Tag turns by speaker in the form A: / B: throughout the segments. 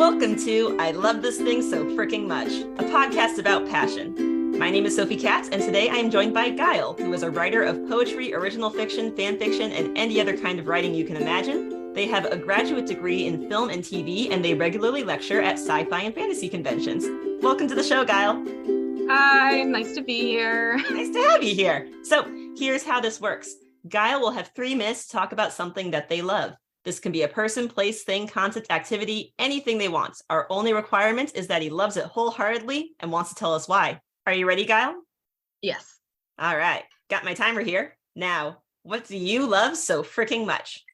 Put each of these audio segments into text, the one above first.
A: Welcome to I Love This Thing So Fricking Much, a podcast about passion. My name is Sophie Katz, and today I am joined by Gail, who is a writer of poetry, original fiction, fan fiction, and any other kind of writing you can imagine. They have a graduate degree in film and TV, and they regularly lecture at sci-fi and fantasy conventions. Welcome to the show, Gail.
B: Hi, nice to be here.
A: Nice to have you here. So here's how this works. Gail will have 3 minutes to talk about something that they love. This can be a person, place, thing, concept, activity, anything they want. Our only requirement is that he loves it wholeheartedly and wants to tell us why. Are you ready, Gail?
B: Yes.
A: All right. Got my timer here. Now, what do you love so freaking much?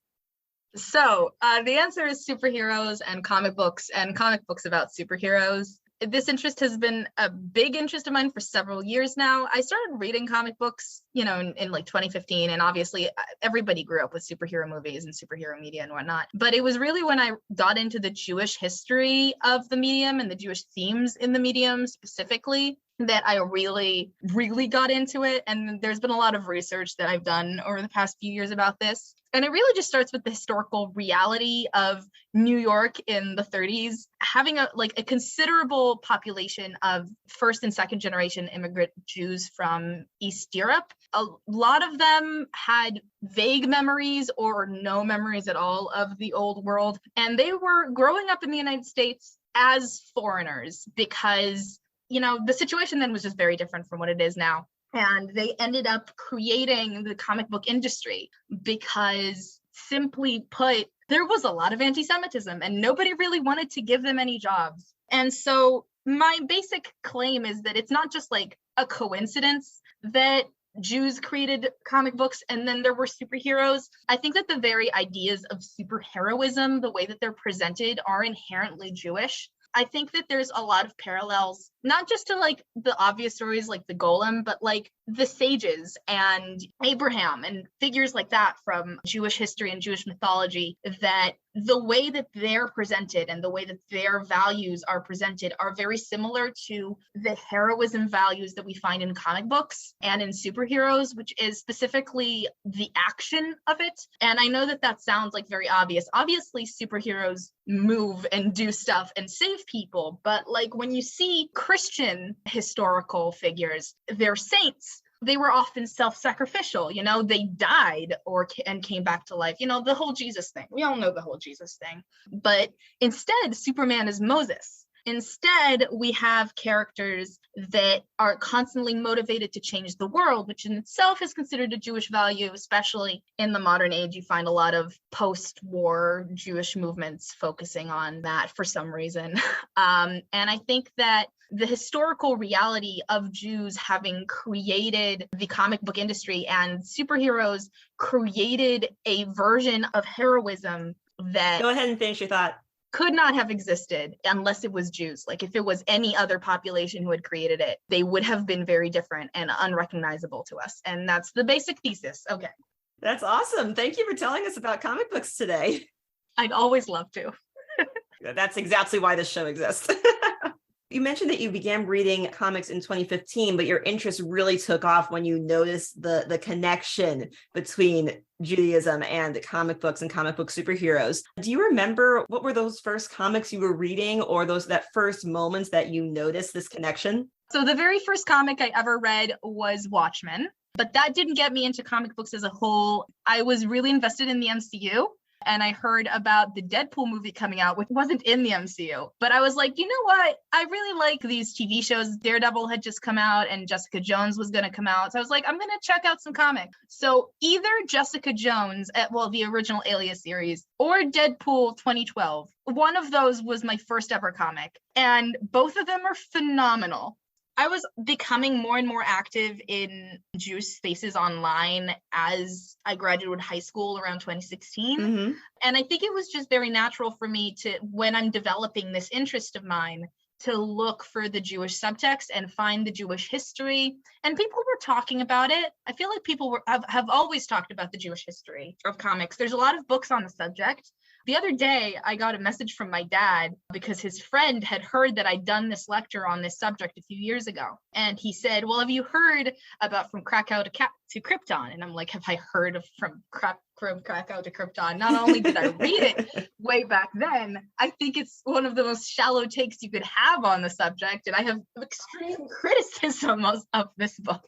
B: So the answer is superheroes and comic books about superheroes. This interest has been a big interest of mine for several years now. I started reading comic books, in like 2015. And obviously everybody grew up with superhero movies and superhero media and whatnot. But it was really when I got into the Jewish history of the medium and the Jewish themes in the medium specifically that I really, really got into it. And there's been a lot of research that I've done over the past few years about this. And it really just starts with the historical reality of New York in the 30s, having a considerable population of first and second generation immigrant Jews from East Europe. A lot of them had vague memories or no memories at all of the old world. And they were growing up in the United States as foreigners because the situation then was just very different from what it is now. And they ended up creating the comic book industry because, simply put, there was a lot of anti-Semitism and nobody really wanted to give them any jobs. And so my basic claim is that it's not just like a coincidence that Jews created comic books and then there were superheroes. I think that the very ideas of superheroism, the way that they're presented, are inherently Jewish. I think that there's a lot of parallels, not just to like the obvious stories like the Golem, but like the sages and Abraham and figures like that from Jewish history and Jewish mythology, that the way that they're presented and the way that their values are presented are very similar to the heroism values that we find in comic books and in superheroes, which is specifically the action of it. And I know that that sounds like very obvious. Obviously, superheroes move and do stuff and save people, but like when you see Christian historical figures, they're saints. They were often self-sacrificial, they died and came back to life, the whole Jesus thing. We all know the whole Jesus thing. But instead, Superman is Moses. Instead, we have characters that are constantly motivated to change the world, which in itself is considered a Jewish value, especially in the modern age. You find a lot of post-war Jewish movements focusing on that for some reason. And I think that the historical reality of Jews having created the comic book industry and superheroes created a version of heroism that—
A: Go ahead and finish your thought.
B: Could not have existed unless it was Jews. Like if it was any other population who had created it, they would have been very different and unrecognizable to us. And that's the basic thesis. Okay.
A: That's awesome. Thank you for telling us about comic books today.
B: I'd always love to.
A: That's exactly why this show exists. You mentioned that you began reading comics in 2015, but your interest really took off when you noticed the connection between Judaism and comic books and comic book superheroes. Do you remember what were those first comics you were reading, or that first moments that you noticed this connection?
B: So the very first comic I ever read was Watchmen, but that didn't get me into comic books as a whole. I was really invested in the MCU. And I heard about the Deadpool movie coming out, which wasn't in the MCU. But I was like, you know what? I really like these TV shows. Daredevil had just come out and Jessica Jones was going to come out. So I was like, I'm going to check out some comics. So either Jessica Jones, the original Alias series, or Deadpool 2012. One of those was my first ever comic. And both of them are phenomenal. I was becoming more and more active in Jewish spaces online as I graduated high school around 2016. Mm-hmm. And I think it was just very natural for me to, when I'm developing this interest of mine, to look for the Jewish subtext and find the Jewish history. And people were talking about it. I feel like people have always talked about the Jewish history of comics. There's a lot of books on the subject. The other day, I got a message from my dad because his friend had heard that I'd done this lecture on this subject a few years ago. And he said, well, have you heard about From Krakow to Krypton? And I'm like, have I heard of From Krakow to Krypton? Not only did I read it way back then, I think it's one of the most shallow takes you could have on the subject. And I have extreme criticism of this book.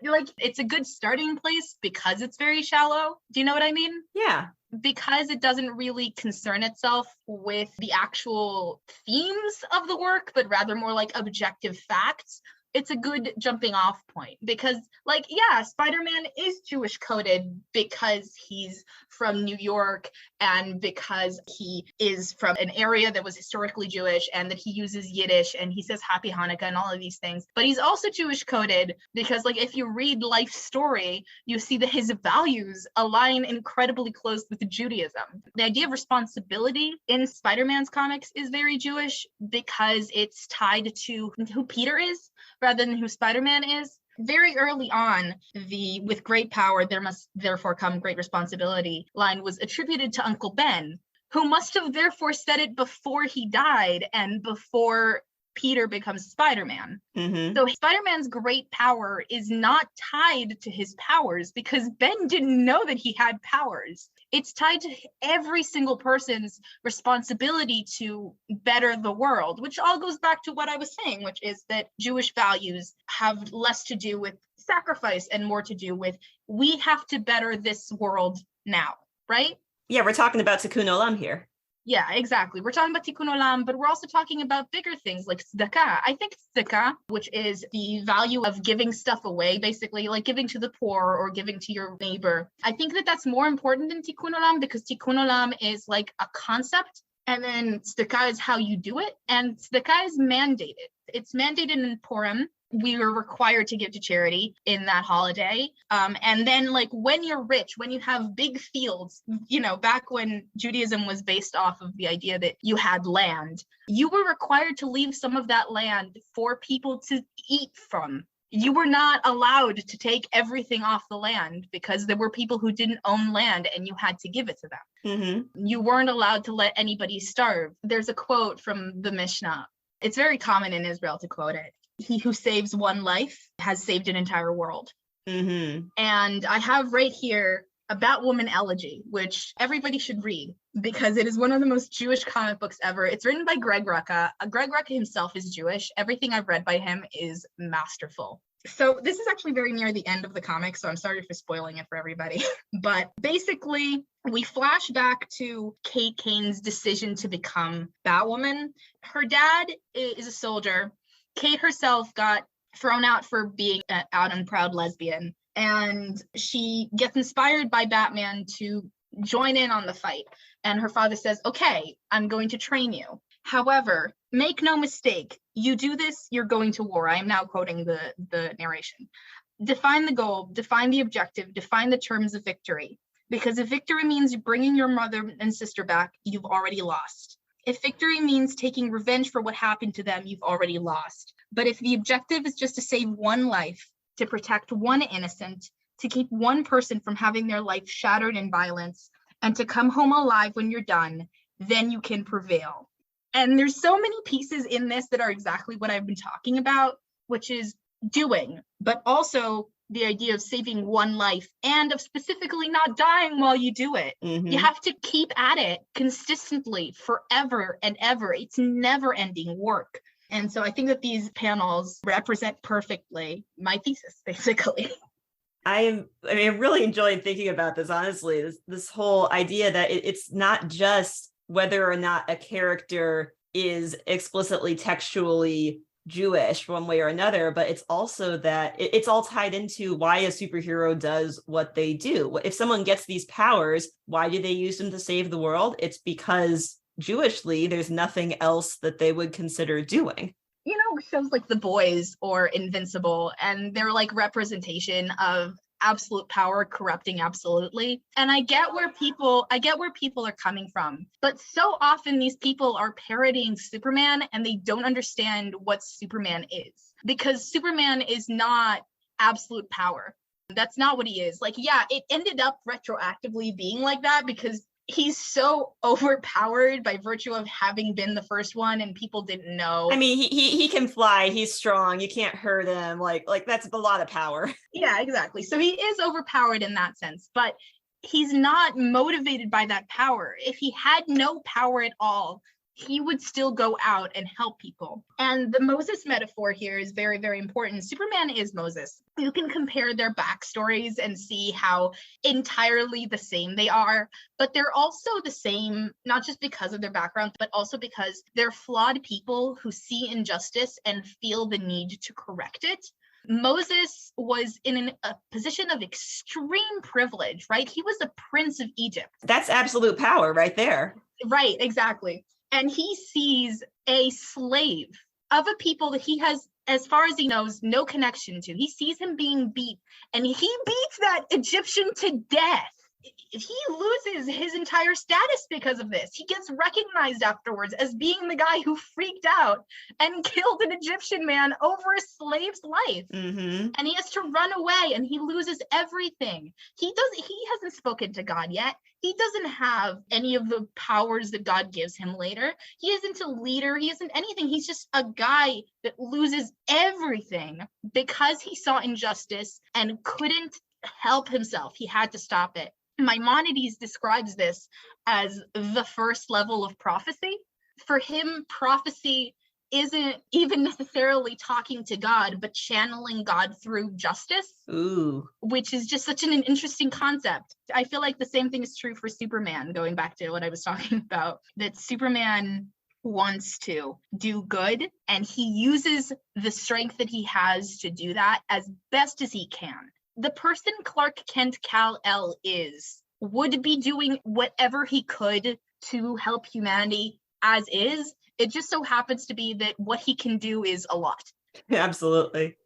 B: Like, it's a good starting place because it's very shallow. Do you know what I mean?
A: Yeah.
B: Because it doesn't really concern itself with the actual themes of the work, but rather more like objective facts. It's a good jumping off point because, like, yeah, Spider-Man is Jewish coded because he's from New York and because he is from an area that was historically Jewish and that he uses Yiddish and he says Happy Hanukkah and all of these things. But he's also Jewish coded because, like, if you read Life's story, you see that his values align incredibly close with Judaism. The idea of responsibility in Spider-Man's comics is very Jewish because it's tied to who Peter is rather than who Spider-Man is. Very early on, the "with great power there must therefore come great responsibility" line was attributed to Uncle Ben, who must have therefore said it before he died and before Peter becomes Spider-Man.
A: Mm-hmm.
B: So Spider-Man's great power is not tied to his powers because Ben didn't know that he had powers. It's tied to every single person's responsibility to better the world, which all goes back to what I was saying, which is that Jewish values have less to do with sacrifice and more to do with we have to better this world now, right?
A: Yeah, we're talking about Tikkun Olam here.
B: Yeah, exactly. We're talking about Tikkun Olam, but we're also talking about bigger things like tzedakah. I think tzedakah, which is the value of giving stuff away, basically, like giving to the poor or giving to your neighbor. I think that that's more important than Tikkun Olam because Tikkun Olam is like a concept, and then tzedakah is how you do it. And tzedakah is mandated. It's mandated in Purim. We were required to give to charity in that holiday. And then, like, when you're rich, when you have big fields, you know, back when Judaism was based off of the idea that you had land, you were required to leave some of that land for people to eat from. You were not allowed to take everything off the land because there were people who didn't own land and you had to give it to them.
A: Mm-hmm.
B: You weren't allowed to let anybody starve. There's a quote from the Mishnah. It's very common in Israel to quote it. He who saves one life has saved an entire world.
A: Mm-hmm.
B: And I have right here a Batwoman elegy, which everybody should read because it is one of the most Jewish comic books ever. It's written by Greg Rucka. Greg Rucka himself is Jewish. Everything I've read by him is masterful. So this is actually very near the end of the comic, so I'm sorry for spoiling it for everybody. But basically, we flash back to Kate Kane's decision to become Batwoman. Her dad is a soldier. Kate herself got thrown out for being an out and proud lesbian, and she gets inspired by Batman to join in on the fight. And her father says, okay, I'm going to train you. However, make no mistake, you do this, you're going to war. I am now quoting the narration. Define the goal, define the objective, define the terms of victory. Because if victory means bringing your mother and sister back, you've already lost. If victory means taking revenge for what happened to them, you've already lost. But if the objective is just to save one life, to protect one innocent, to keep one person from having their life shattered in violence, and to come home alive when you're done, then you can prevail. And there's so many pieces in this that are exactly what I've been talking about, which is doing, but also the idea of saving one life and of specifically not dying while you do it.
A: Mm-hmm.
B: You have to keep at it consistently forever and ever. It's never ending work. And so I think that these panels represent perfectly my thesis, basically.
A: I really enjoyed thinking about this, honestly, this whole idea that it's not just whether or not a character is explicitly textually Jewish one way or another, but it's also that it's all tied into why a superhero does what they do. If someone gets these powers, why do they use them to save the world? It's because Jewishly, there's nothing else that they would consider doing.
B: You know, shows like The Boys or Invincible, and they're like representation of absolute power corrupting absolutely. And I get where people are coming from, but so often these people are parodying Superman and they don't understand what Superman is, because Superman is not absolute power. That's not what he is. Like, yeah, it ended up retroactively being like that because he's so overpowered by virtue of having been the first one and people didn't know.
A: I mean, he can fly, he's strong, you can't hurt him. Like that's a lot of power.
B: Yeah, exactly. So he is overpowered in that sense, but he's not motivated by that power. If he had no power at all, he would still go out and help people. And the Moses metaphor here is very, very important. Superman is Moses. You can compare their backstories and see how entirely the same they are, but they're also the same, not just because of their background, but also because they're flawed people who see injustice and feel the need to correct it. Moses was in a position of extreme privilege, right? He was a prince of Egypt.
A: That's absolute power right there.
B: Right, exactly. And he sees a slave of a people that he has, as far as he knows, no connection to. He sees him being beat, and he beats that Egyptian to death. He loses his entire status because of this. He gets recognized afterwards as being the guy who freaked out and killed an Egyptian man over a slave's life.
A: Mm-hmm.
B: And he has to run away, and he loses everything. He hasn't spoken to God yet. He doesn't have any of the powers that God gives him later. He isn't a leader. He isn't anything. He's just a guy that loses everything because he saw injustice and couldn't help himself. He had to stop it. Maimonides describes this as the first level of prophecy. For him, prophecy isn't even necessarily talking to God, but channeling God through justice.
A: Ooh.
B: Which is just such an interesting concept. I feel like the same thing is true for Superman, going back to what I was talking about, that Superman wants to do good, and he uses the strength that he has to do that as best as he can. The person Clark Kent Kal-El would be doing whatever he could to help humanity as is. It just so happens to be that what he can do is a lot.
A: Absolutely.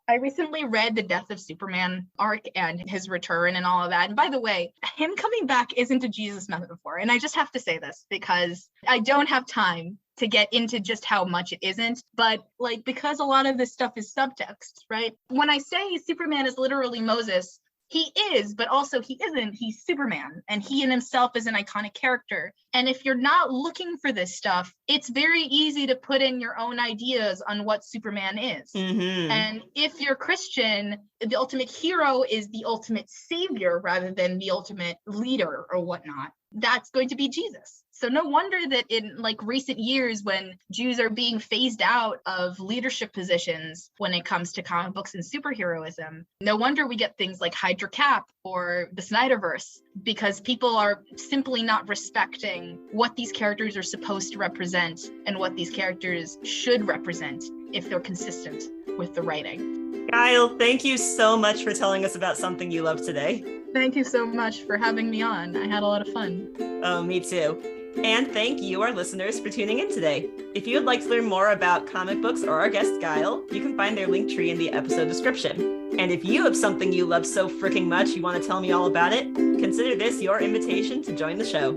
B: I recently read the Death of Superman arc and his return and all of that. And by the way, him coming back isn't a Jesus metaphor. And I just have to say this because I don't have time to get into just how much it isn't. But because a lot of this stuff is subtext, right? When I say Superman is literally Moses, he is, but also he isn't. He's Superman, and he in himself is an iconic character. And if you're not looking for this stuff, it's very easy to put in your own ideas on what Superman is.
A: Mm-hmm.
B: And if you're Christian, the ultimate hero is the ultimate savior rather than the ultimate leader or whatnot. That's going to be Jesus. So no wonder that in recent years, when Jews are being phased out of leadership positions when it comes to comic books and superheroism, no wonder we get things like Hydra Cap or the Snyderverse, because people are simply not respecting what these characters are supposed to represent and what these characters should represent if they're consistent with the writing.
A: Gail, thank you so much for telling us about something you love today.
B: Thank you so much for having me on. I had a lot of fun.
A: Oh, me too. And thank you, our listeners, for tuning in today. If you would like to learn more about comic books or our guest, Gail, you can find their link tree in the episode description. And if you have something you love so freaking much you want to tell me all about it, consider this your invitation to join the show.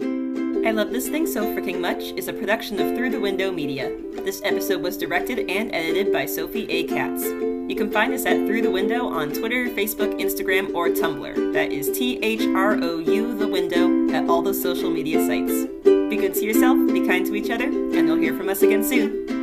A: I Love This Thing So Freaking Much is a production of Through the Window Media. This episode was directed and edited by Sophie A. Katz. You can find us at Through the Window on Twitter, Facebook, Instagram, or Tumblr. That is THROU the Window at all those social media sites. Be good to yourself, be kind to each other, and you'll hear from us again soon.